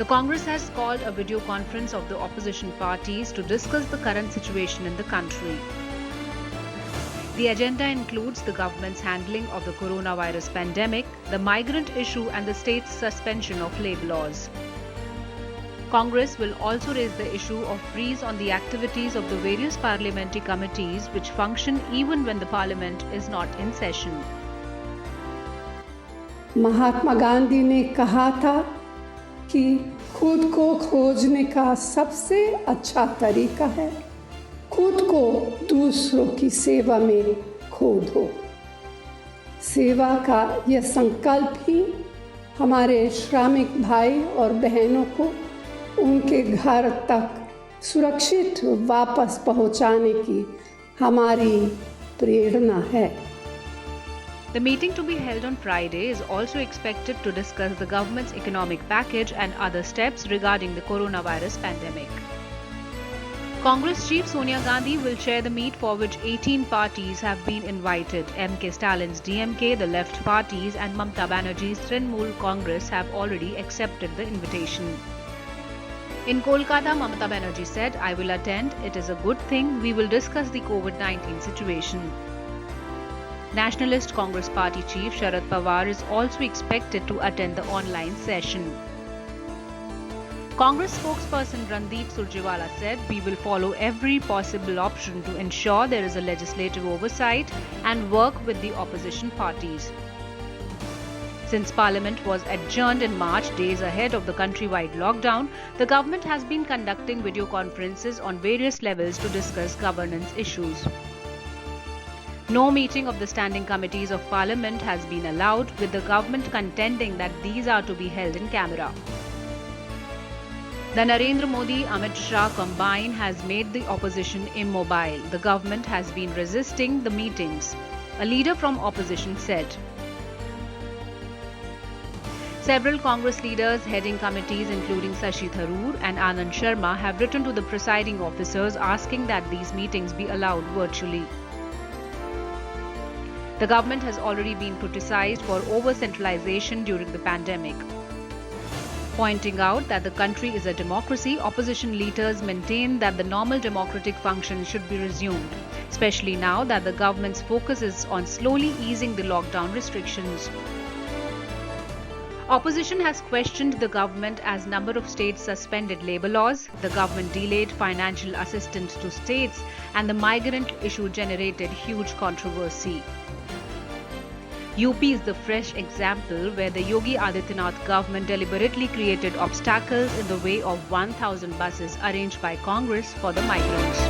The Congress has called a video conference of the opposition parties to discuss the current situation in the country. The agenda includes the government's handling of the coronavirus pandemic, the migrant issue and the state's suspension of labor laws. Congress will also raise the issue of freeze on the activities of the various parliamentary committees which function even when the parliament is not in session. Mahatma Gandhi ने कहा था कि खुद को खोजने का सबसे अच्छा तरीका है खुद को दूसरों की सेवा में खो दो। सेवा का यह संकल्प ही हमारे श्रमिक भाई और बहनों को उनके घर तक सुरक्षित वापस पहुंचाने की हमारी प्रेरणा है। The meeting to be held on Friday is also expected to discuss the government's economic package and other steps regarding the coronavirus pandemic. Congress chief Sonia Gandhi will chair the meet for which 18 parties have been invited. M.K. Stalin's DMK, the left parties and Mamata Banerjee's Trinamool Congress have already accepted the invitation. In Kolkata, Mamata Banerjee said, "I will attend. It is a good thing. We will discuss the COVID-19 situation." Nationalist Congress Party Chief Sharad Pawar is also expected to attend the online session. Congress spokesperson Randeep Surjewala said, "We will follow every possible option to ensure there is a legislative oversight and work with the opposition parties." Since Parliament was adjourned in March, days ahead of the countrywide lockdown, the government has been conducting video conferences on various levels to discuss governance issues. No meeting of the standing committees of Parliament has been allowed, with the government contending that these are to be held in camera. The Narendra Modi-Amit Shah combine has made the opposition immobile. The government has been resisting the meetings, a leader from opposition said. Several Congress leaders heading committees including Shashi Tharoor and Anand Sharma have written to the presiding officers asking that these meetings be allowed virtually. The government has already been criticized for over-centralization during the pandemic. Pointing out that the country is a democracy, opposition leaders maintain that the normal democratic functions should be resumed, especially now that the government's focus is on slowly easing the lockdown restrictions. Opposition has questioned the government as number of states suspended labor laws, the government delayed financial assistance to states, and the migrant issue generated huge controversy. UP is the fresh example where the Yogi Adityanath government deliberately created obstacles in the way of 1,000 buses arranged by Congress for the migrants.